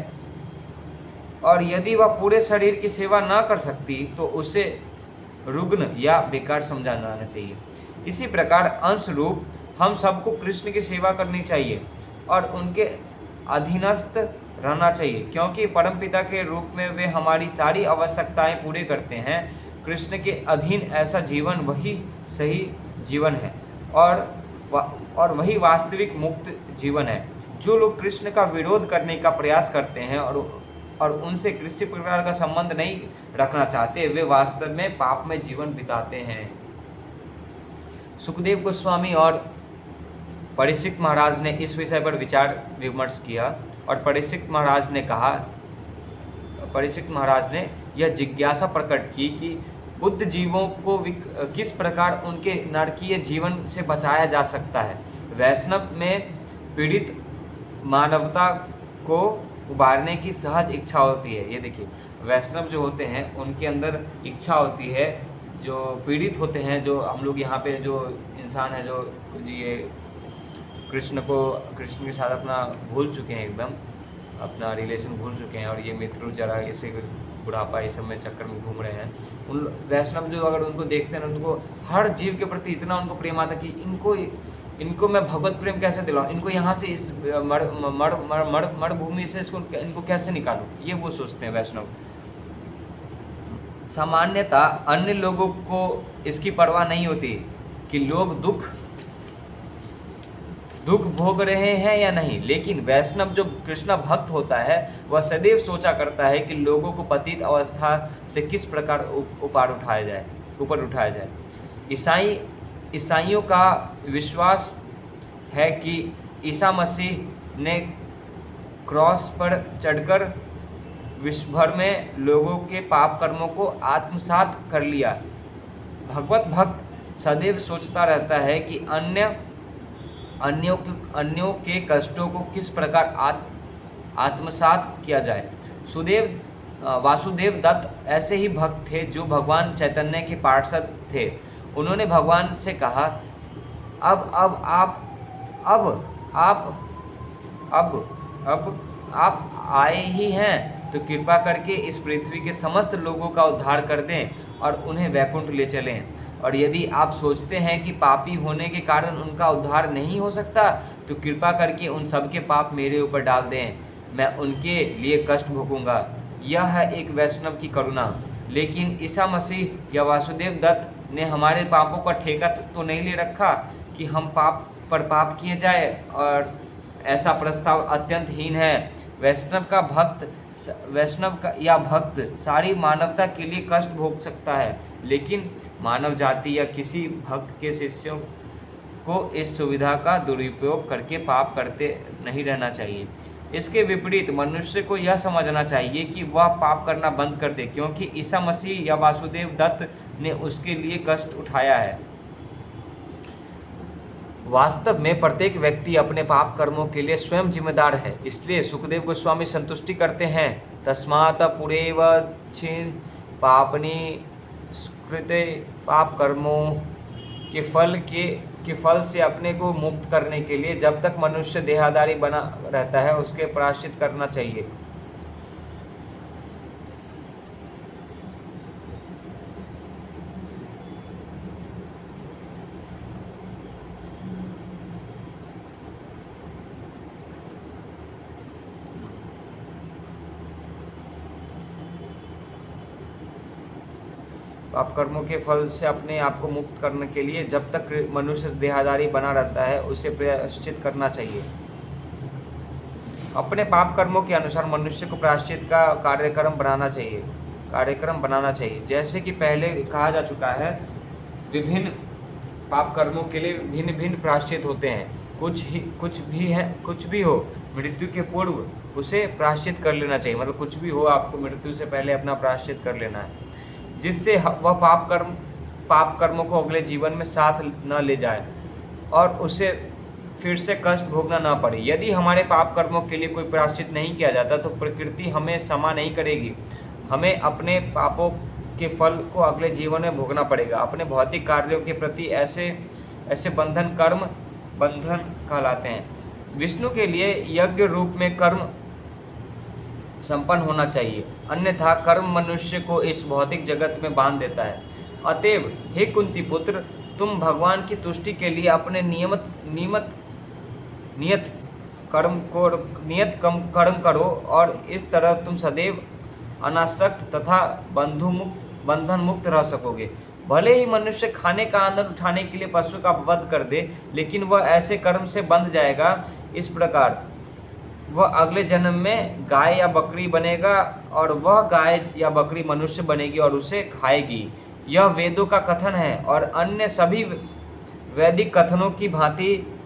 Speaker 1: और यदि वह पूरे शरीर की सेवा ना कर सकती तो उसे रुग्ण या बेकार समझा जाना चाहिए। इसी प्रकार अंश रूप हम सबको कृष्ण की सेवा करनी चाहिए और उनके अधीनस्थ रहना चाहिए, क्योंकि परमपिता के रूप में वे हमारी सारी आवश्यकताएं पूरे करते हैं। कृष्ण के अधीन ऐसा जीवन वही सही जीवन है और वही वास्तविक मुक्त जीवन है। जो लोग कृष्ण का विरोध करने का प्रयास करते हैं और उनसे किसी प्रकार का संबंध नहीं रखना चाहते, वे वास्तव में पाप में जीवन बिताते हैं। सुखदेव गोस्वामी और परीक्षित महाराज ने इस विषय पर विचार विमर्श किया और परीक्षित महाराज ने यह जिज्ञासा प्रकट की कि बुद्ध जीवों को किस प्रकार उनके नरकीय जीवन से बचाया जा सकता है। वैष्णव में पीड़ित मानवता को उबारने की सहज इच्छा होती है। ये देखिए, वैष्णव जो होते हैं उनके अंदर इच्छा होती है, जो पीड़ित होते हैं, जो हम लोग यहाँ पे जो इंसान है जो ये कृष्ण के साथ अपना भूल चुके हैं, एकदम अपना रिलेशन भूल चुके हैं और ये मित्र जरा इसे बुढ़ापा इस सब में चक्कर में घूम रहे हैं। उन वैष्णव जो अगर उनको देखते हैं ना, उनको हर जीव के प्रति इतना उनको प्रेम आता है कि इनको मैं भगवत प्रेम कैसे दिलाऊं, इनको यहाँ से इस मरुभूमि से इनको कैसे निकालूं, ये वो सोचते हैं वैष्णव। सामान्यतः अन्य लोगों को इसकी परवाह नहीं होती कि लोग दुख भोग रहे हैं या नहीं, लेकिन वैष्णव जो कृष्ण भक्त होता है वह सदैव सोचा करता है कि लोगों को पतित अवस्था से किस प्रकार ऊपर उठाया जाए। ईसाइयों का विश्वास है कि ईसा मसीह ने क्रॉस पर चढ़कर विश्व भर में लोगों के पाप कर्मों को आत्मसात कर लिया। भगवत भक्त सदैव सोचता रहता है कि अन्यों के कष्टों को किस प्रकार आत्मसात किया जाए। वासुदेव दत्त ऐसे ही भक्त थे जो भगवान चैतन्य के पार्षद थे। उन्होंने भगवान से कहा, अब आप आए ही हैं तो कृपा करके इस पृथ्वी के समस्त लोगों का उद्धार कर दें और उन्हें वैकुंठ ले चलें। और यदि आप सोचते हैं कि पापी होने के कारण उनका उद्धार नहीं हो सकता, तो कृपा करके उन सब के पाप मेरे ऊपर डाल दें, मैं उनके लिए कष्ट भोगूंगा। यह है एक वैष्णव की करुणा। लेकिन ईसा मसीह या वासुदेव दत्त ने हमारे पापों का ठेका तो नहीं ले रखा कि हम पाप पर पाप किए जाए, और ऐसा प्रस्ताव अत्यंत हीन है। वैष्णव का भक्त सारी मानवता के लिए कष्ट भोग सकता है, लेकिन मानव जाति या किसी भक्त के शिष्यों को इस सुविधा का दुरुपयोग करके पाप करते नहीं रहना चाहिए। इसके विपरीत मनुष्य को यह समझना चाहिए कि वह पाप करना बंद कर दे, क्योंकि ईसा मसीह या वासुदेव दत्त ने उसके लिए कष्ट उठाया है। वास्तव में प्रत्येक व्यक्ति अपने पाप कर्मों के लिए स्वयं जिम्मेदार है। इसलिए सुखदेव गोस्वामी संतुष्टि करते हैं, तस्मात् पुरेव छिन्न पापनी कृत्य पाप कर्मों के फल से अपने को मुक्त करने के लिए जब तक मनुष्य देहधारी बना रहता है उसके प्रायश्चित करना चाहिए। पाप कर्मों के फल से अपने आप को मुक्त करने के लिए जब तक मनुष्य देहधारी बना रहता है उसे प्रायश्चित करना चाहिए। अपने पाप कर्मों के अनुसार मनुष्य को प्रायश्चित का कार्यक्रम बनाना चाहिए। जैसे कि पहले कहा जा चुका है, विभिन्न पाप कर्मों के लिए भिन्न भिन्न प्रायश्चित होते हैं। कुछ भी हो, मृत्यु के पूर्व उसे प्रायश्चित कर लेना चाहिए। मतलब कुछ भी हो, आपको मृत्यु से पहले अपना प्रायश्चित कर लेना है, जिससे वह पाप कर्मों को अगले जीवन में साथ न ले जाए और उसे फिर से कष्ट भोगना ना पड़े। यदि हमारे पाप कर्मों के लिए कोई प्रायश्चित नहीं किया जाता तो प्रकृति हमें क्षमा नहीं करेगी। हमें अपने पापों के फल को अगले जीवन में भोगना पड़ेगा। अपने भौतिक कार्यों के प्रति ऐसे बंधन कहलाते हैं। विष्णु के लिए यज्ञ रूप में कर्म संपन्न होना चाहिए, अन्यथा कर्म मनुष्य को इस भौतिक जगत में बांध देता है। अतएव हे कुंती पुत्र, तुम भगवान की तुष्टि के लिए अपने नियत कर्म करो और इस तरह तुम सदैव अनासक्त तथा बंधन मुक्त रह सकोगे। भले ही मनुष्य खाने का आनंद उठाने के लिए पशु का वध कर दे, लेकिन वह ऐसे कर्म से बंध जाएगा। इस प्रकार वह अगले जन्म में गाय या बकरी बनेगा और वह गाय या बकरी मनुष्य बनेगी और उसे खाएगी। यह वेदों का कथन है और अन्य सभी वैदिक कथनों की भांति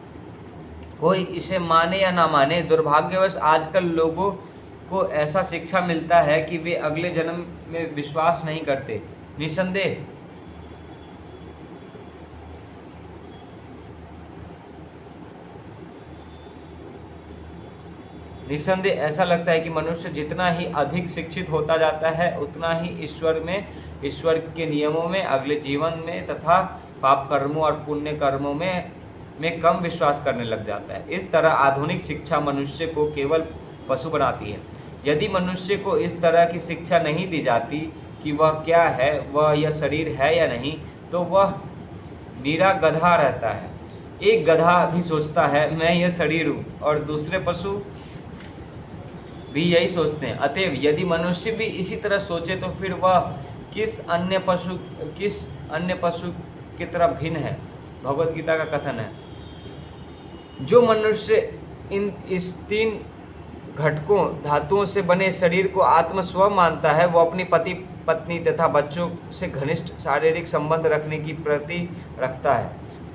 Speaker 1: कोई इसे माने या ना माने, दुर्भाग्यवश आजकल लोगों को ऐसा शिक्षा मिलता है कि वे अगले जन्म में विश्वास नहीं करते। निसंदेह ऐसा लगता है कि मनुष्य जितना ही अधिक शिक्षित होता जाता है उतना ही ईश्वर के नियमों में, अगले जीवन में तथा पाप कर्मों और पुण्य कर्मों में कम विश्वास करने लग जाता है। इस तरह आधुनिक शिक्षा मनुष्य को केवल पशु बनाती है। यदि मनुष्य को इस तरह की शिक्षा नहीं दी जाती कि वह क्या है, वह यह शरीर है या नहीं, तो वह नीरा गधा रहता है। एक गधा भी सोचता है मैं यह शरीर हूँ और दूसरे पशु भी यही सोचते हैं। अतएव यदि मनुष्य भी इसी तरह सोचे तो फिर वह किस अन्य पशु की तरह भिन्न है। भगवत गीता का कथन है, जो मनुष्य इस तीन घटकों धातुओं से बने शरीर को आत्म स्व मानता है, वो अपनी पति पत्नी तथा बच्चों से घनिष्ठ शारीरिक संबंध रखने की प्रति रखता है।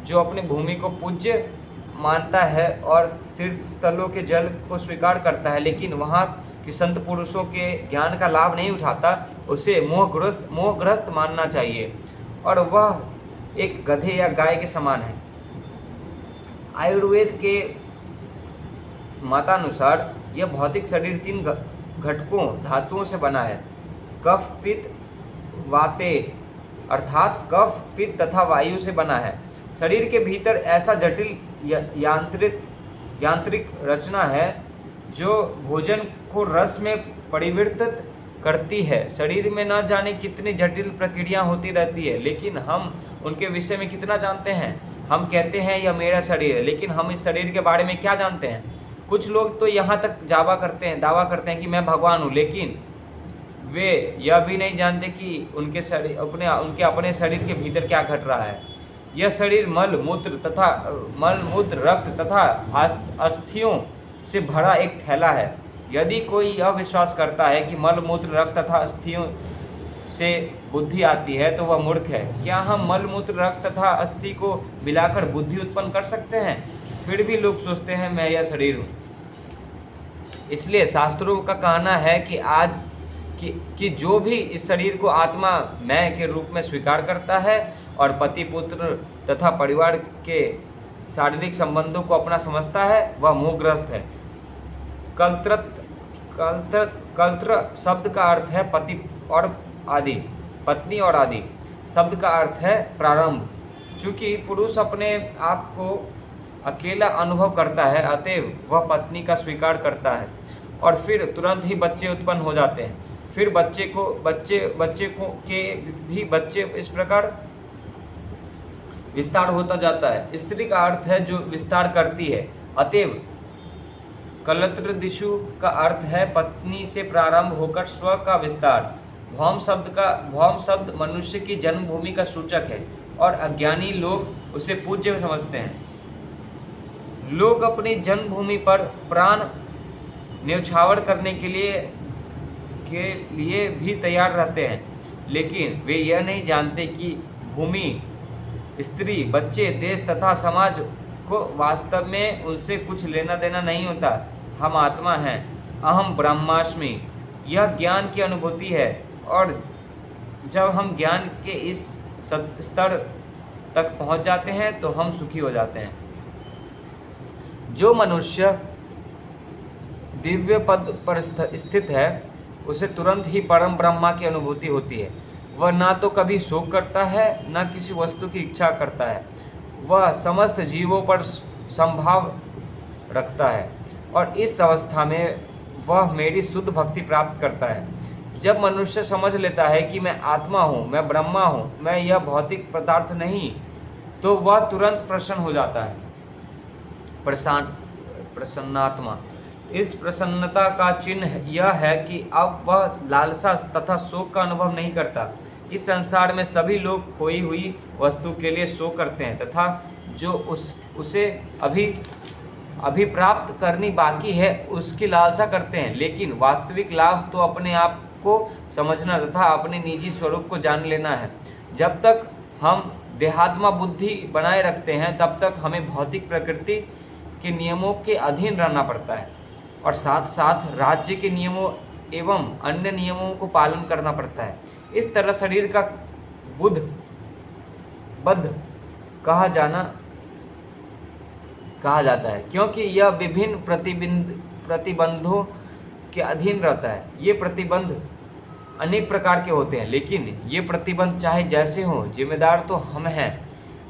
Speaker 1: जो अपनी भूमि को पूज्य मानता है और तीर्थ स्थलों के जल को स्वीकार करता है, लेकिन वहाँ के संत पुरुषों के ज्ञान का लाभ नहीं उठाता, उसे मोहग्रस्त मानना चाहिए और वह एक गधे या गाय के समान है। आयुर्वेद के मतानुसार यह भौतिक शरीर तीन घटकों धातुओं से बना है। कफ पित्त वाते अर्थात कफ पित्त तथा वायु से बना है। शरीर के भीतर ऐसा जटिल यांत्रिक रचना है जो भोजन को रस में परिवर्तित करती है। शरीर में न जाने कितनी जटिल प्रक्रिया होती रहती है, लेकिन हम उनके विषय में कितना जानते हैं। हम कहते हैं यह मेरा शरीर है, लेकिन हम इस शरीर के बारे में क्या जानते हैं। कुछ लोग तो यहाँ तक दावा करते हैं कि मैं भगवान हूँ, लेकिन वे यह भी नहीं जानते कि उनके अपने शरीर के भीतर क्या घट रहा है। यह शरीर मल मूत्र रक्त तथा अस्थियों से भरा एक थैला है। यदि कोई यह विश्वास करता है कि मल मूत्र रक्त तथा अस्थियों से बुद्धि आती है तो वह मूर्ख है। क्या हम मल मूत्र रक्त तथा अस्थि को मिलाकर बुद्धि उत्पन्न कर सकते हैं? फिर भी लोग सोचते हैं मैं यह शरीर हूँ। इसलिए शास्त्रों का कहना है कि जो भी इस शरीर को आत्मा मैं के रूप में स्वीकार करता है और पति पुत्र तथा परिवार के शारीरिक संबंधों को अपना समझता है, वह मोहग्रस्त है। कल्त्र शब्द का अर्थ है पत्नी और आदि। शब्द का अर्थ है प्रारंभ। चूंकि पुरुष अपने आप को अकेला अनुभव करता है, अतएव वह पत्नी का स्वीकार करता है और फिर तुरंत ही बच्चे उत्पन्न हो जाते हैं। फिर बच्चे को के भी बच्चे इस प्रकार विस्तार होता जाता है। स्त्री का अर्थ है जो विस्तार करती है, अतएव कलत्रदिषु का अर्थ है पत्नी से प्रारंभ होकर स्व का विस्तार। भौम शब्द मनुष्य की जन्मभूमि का सूचक है और अज्ञानी लोग उसे पूज्य समझते हैं। लोग अपनी जन्मभूमि पर प्राण न्यौछावर करने के लिए भी तैयार रहते हैं, लेकिन वे यह नहीं जानते कि भूमि, स्त्री, बच्चे, देश तथा समाज को वास्तव में उनसे कुछ लेना देना नहीं होता। हम आत्मा हैं, अहम ब्रह्मास्मि, यह ज्ञान की अनुभूति है। और जब हम ज्ञान के इस स्तर तक पहुंच जाते हैं तो हम सुखी हो जाते हैं। जो मनुष्य दिव्य पद पर स्थित है उसे तुरंत ही परम ब्रह्मा की अनुभूति होती है। वह ना तो कभी शोक करता है, न किसी वस्तु की इच्छा करता है। वह समस्त जीवों पर संभाव रखता है और इस अवस्था में वह मेरी शुद्ध भक्ति प्राप्त करता है। जब मनुष्य समझ लेता है कि मैं आत्मा हूँ, मैं ब्रह्मा हूँ, मैं यह भौतिक पदार्थ नहीं, तो वह तुरंत प्रसन्न हो जाता है। प्रसन्नात्मा। इस प्रसन्नता का चिन्ह यह है कि अब वह लालसा तथा शोक का अनुभव नहीं करता। इस संसार में सभी लोग खोई हुई वस्तु के लिए शोक करते हैं तथा जो उसे अभी प्राप्त करनी बाकी है उसकी लालसा करते हैं, लेकिन वास्तविक लाभ तो अपने आप को समझना तथा अपने निजी स्वरूप को जान लेना है। जब तक हम देहात्मा बुद्धि बनाए रखते हैं तब तक हमें भौतिक प्रकृति के नियमों के अधीन रहना पड़ता है और साथ साथ राज्य के नियमों एवं अन्य नियमों को पालन करना पड़ता है। इस तरह शरीर का बद्ध कहा जाता है, क्योंकि यह विभिन्न प्रतिबंधों के अधीन रहता है। ये प्रतिबंध अनेक प्रकार के होते हैं, लेकिन ये प्रतिबंध चाहे जैसे हों, जिम्मेदार तो हम हैं।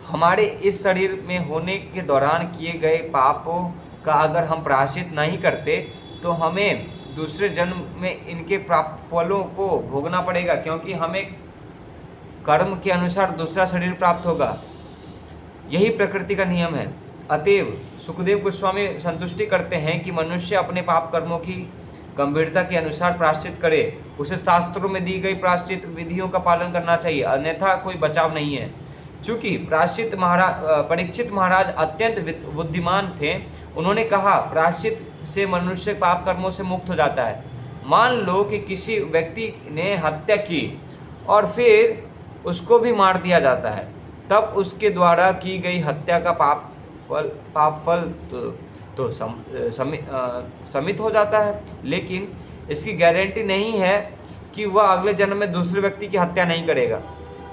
Speaker 1: हमारे इस शरीर में होने के दौरान किए गए पापों का अगर हम प्रायश्चित नहीं करते तो हमें दूसरे जन्म में इनके प्राप्त फलों को भोगना पड़ेगा, क्योंकि हमें कर्म के अनुसार दूसरा शरीर प्राप्त होगा। यही प्रकृति का नियम है। अतएव सुखदेव गोस्वामी संतुष्टि करते हैं कि मनुष्य अपने पाप कर्मों की गंभीरता के अनुसार प्रायश्चित करे। उसे शास्त्रों में दी गई प्रायश्चित विधियों का पालन करना चाहिए, अन्यथा कोई बचाव नहीं है। चूंकि परीक्षित महाराज अत्यंत बुद्धिमान थे, उन्होंने कहा प्रायश्चित से मनुष्य पाप कर्मों से मुक्त हो जाता है। मान लो कि किसी व्यक्ति ने हत्या की और फिर उसको भी मार दिया जाता है, तब उसके द्वारा की गई हत्या का पाप फल तो समित हो जाता है, लेकिन इसकी गारंटी नहीं है कि वह अगले जन्म में दूसरे व्यक्ति की हत्या नहीं करेगा।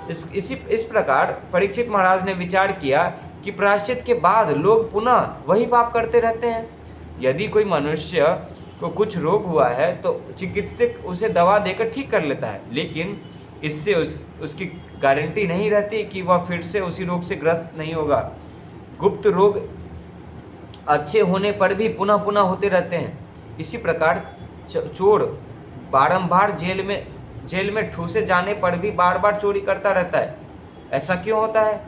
Speaker 1: इस प्रकार परीक्षित महाराज ने विचार किया कि प्रायश्चित के बाद लोग पुनः वही पाप करते रहते हैं। यदि कोई मनुष्य को कुछ रोग हुआ है तो चिकित्सक उसे दवा देकर ठीक कर लेता है, लेकिन इससे उसकी गारंटी नहीं रहती कि वह फिर से उसी रोग से ग्रस्त नहीं होगा। गुप्त रोग अच्छे होने पर भी पुनः पुनः होते रहते हैं। इसी प्रकार चोर बारंबार जेल में ठूसे जाने पर भी बार बार चोरी करता रहता है। ऐसा क्यों होता है?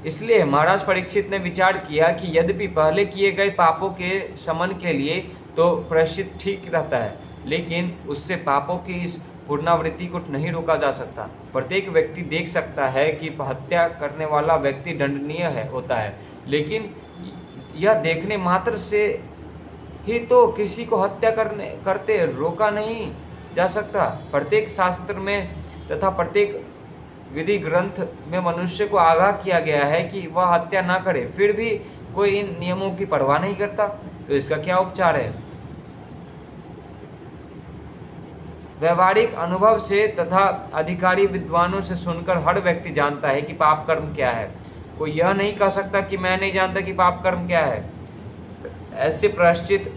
Speaker 1: इसलिए महाराज परीक्षित ने विचार किया कि यद्यपि पहले किए गए पापों के शमन के लिए तो प्रायश्चित ठीक रहता है, लेकिन उससे पापों की इस पुनरावृत्ति को नहीं रोका जा सकता। प्रत्येक व्यक्ति देख सकता है कि हत्या करने वाला व्यक्ति दंडनीय होता है, लेकिन यह देखने मात्र से ही तो किसी को हत्या करते रोका नहीं जा सकता। प्रत्येक शास्त्र में तथा प्रत्येक विधि ग्रंथ में मनुष्य को आगाह किया गया है कि वह हत्या ना करे, फिर भी कोई इन नियमों की परवाह नहीं करता, तो इसका क्या उपचार है? व्यवहारिक अनुभव से तथा अधिकारी विद्वानों से सुनकर हर व्यक्ति जानता है कि पाप कर्म क्या है। कोई यह नहीं कह सकता कि मैं नहीं जानता कि पाप कर्म क्या है। ऐसे प्रायश्चित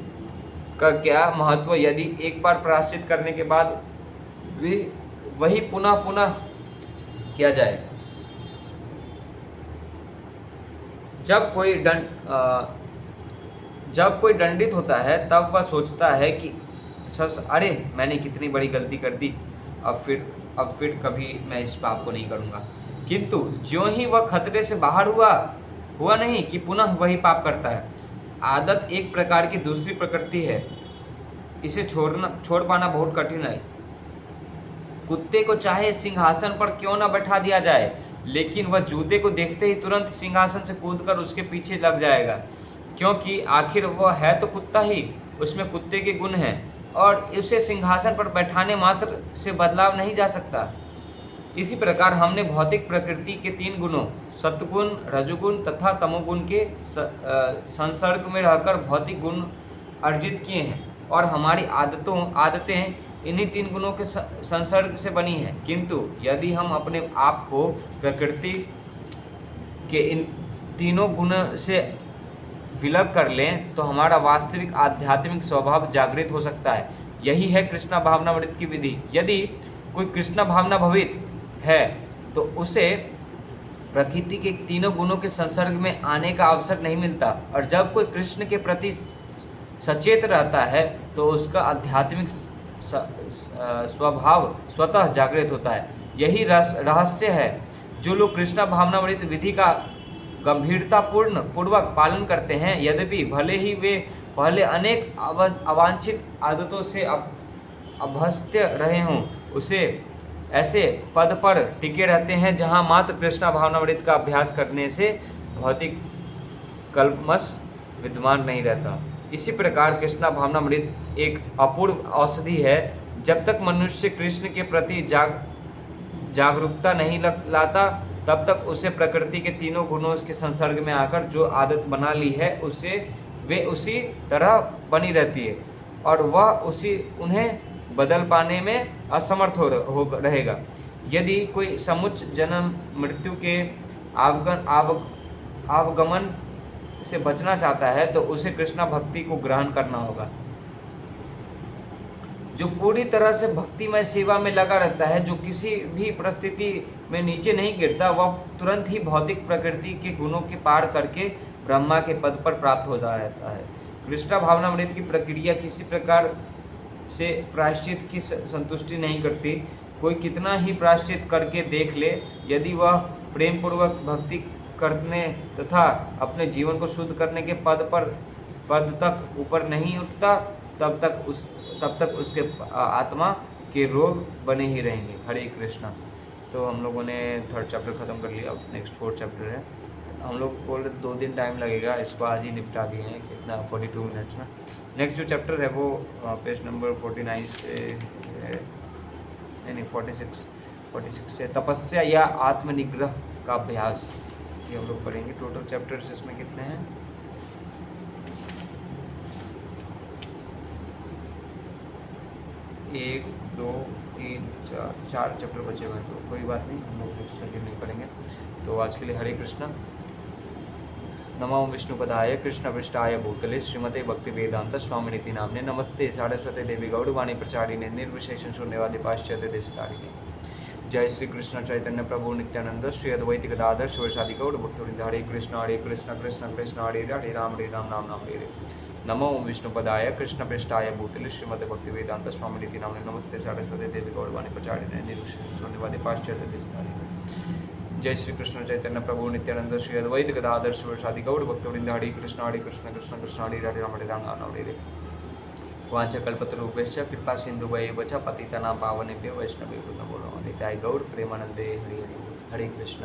Speaker 1: का क्या महत्व यदि एक बार प्रायश्चित करने के बाद भी वही पुनः पुनः किया जाए? जब कोई दंडित होता है तब वह सोचता है कि अरे मैंने कितनी बड़ी गलती कर दी, अब फिर कभी मैं इस पाप को नहीं करूँगा। किंतु ज्यों ही वह खतरे से बाहर हुआ नहीं कि पुनः वही पाप करता है। आदत एक प्रकार की दूसरी प्रकृति है, इसे छोड़ पाना बहुत कठिन है। कुत्ते को चाहे सिंहासन पर क्यों न बैठा दिया जाए, लेकिन वह जूते को देखते ही तुरंत सिंहासन से कूदकर उसके पीछे लग जाएगा, क्योंकि आखिर वह है तो कुत्ता ही, उसमें कुत्ते के गुण हैं और उसे सिंहासन पर बैठाने मात्र से बदलाव नहीं जा सकता। इसी प्रकार हमने भौतिक प्रकृति के 3 गुणों सत्वगुण, रजोगुण तथा तमोगुण के संसर्ग में रहकर भौतिक गुण अर्जित किए हैं और हमारी आदतें इन्हीं 3 गुणों के संसर्ग से बनी हैं। किंतु यदि हम अपने आप को प्रकृति के इन तीनों गुणों से विलग कर लें तो हमारा वास्तविक आध्यात्मिक स्वभाव जागृत हो सकता है। यही है कृष्णा भावनामृत की विधि। यदि कोई कृष्णा भावना भवित है तो उसे प्रकृति के तीनों गुणों के संसर्ग में आने का अवसर नहीं मिलता, और जब कोई कृष्ण के प्रति सचेत रहता है तो उसका आध्यात्मिक स्वभाव स्वतः जागृत होता है। यही रहस्य है। जो लोग कृष्णा भावनामृत विधि का गंभीरतापूर्वक पालन करते हैं, यद्यपि भले ही वे पहले अनेक अवांछित आदतों से अभ्यस्त रहे हों, उसे ऐसे पद पर टिके रहते हैं जहां मात्र कृष्णा भावनामृत का अभ्यास करने से भौतिक कल्मश विद्यमान नहीं रहता। इसी प्रकार कृष्णा भावनामृत एक अपूर्व औषधि है। जब तक मनुष्य कृष्ण के प्रति जागरूकता नहीं लाता, तब तक उसे प्रकृति के तीनों गुणों के संसर्ग में आकर जो आदत बना ली है वे उसी तरह बनी रहती है और वह उन्हें बदल पाने में असमर्थ हो रहेगा। यदि कोई समुच्च जन्म मृत्यु के आवागमन से बचना चाहता है तो उसे कृष्णा भक्ति को ग्रहण करना होगा। जो पूरी तरह से भक्तिमय सेवा में लगा रहता है, जो किसी भी परिस्थिति में नीचे नहीं गिरता, वह तुरंत ही भौतिक प्रकृति के गुणों के पार करके ब्रह्मा के पद पर प्राप्त हो जाता है। कृष्णा भावनामृत की प्रक्रिया किसी प्रकार से प्रायश्चित की संतुष्टि नहीं करती। कोई कितना ही प्रायश्चित करके देख ले, यदि वह प्रेम पूर्वक भक्ति करने तथा अपने जीवन को शुद्ध करने के पद तक ऊपर नहीं उठता, तब तक उसके आत्मा के रोग बने ही रहेंगे। हरे कृष्णा। तो हम लोगों ने 3rd चैप्टर ख़त्म कर लिया। अब नेक्स्ट 4th चैप्टर है। हम लोग बोल रहे 2 दिन टाइम लगेगा, इसको आज ही निपटा दिए हैं। कितना 42 मिनट्स में। नेक्स्ट जो चैप्टर है वो पेज नंबर 49 से नहीं 46 से तपस्या या आत्मनिग्रह का अभ्यास, ये हम लोग पढ़ेंगे। टोटल चैप्टर्स इसमें कितने हैं? 1 2 3 4 चैप्टर बचे हुए हैं, तो कोई बात नहीं, हम लोग नेक्स्ट कंटिन्यू नहीं करेंगे। तो आज के लिए हरे कृष्णा। नमो विष्णुपदाय कृष्णपृष्ठाय भूतले श्रीमते भक्तिवेदांत स्वामिनिति नामने नमस्ते सारस्वती देवी गौड़वाणी प्रचारिणे निर्विशेष शून्यवादी पाश्चात्य देशतारिणे। जय श्री कृष्ण चैतन्य प्रभु नित्यानंद श्री अद्वैत गदाधर शिवसादि गौड़ भक्तवृंद। हरे कृष्ण कृष्ण कृष्ण हरे राम राम राम हरे। नमो विष्णुपदाय कृष्णपृष्ठाय भूतले श्रीमते भक्तिवेदांत स्वामिनिति नामने नमस्ते सारस्वती देवी गौड़वाणी प्रचारिणे निर्विशेष शून्यवादी पाश्चात्य देशतारिणे। जय श्री कृष्ण चैतन्य प्रभु नित्यानंद श्री अद्वैत गदाधर शिवसादि गौड़ भक्तवृंद। हरे कृष्ण कृष्ण कृष्ण हरे राम राम हरे। वांछा कल्पतरुभ्यश्च कृपा सिन्धुभ्येव च पतितनां पावनेभ्यो वैष्णवेभ्यो नमो नमः। निताय गौर प्रेमानंदे हरि हरि। हरे कृष्ण।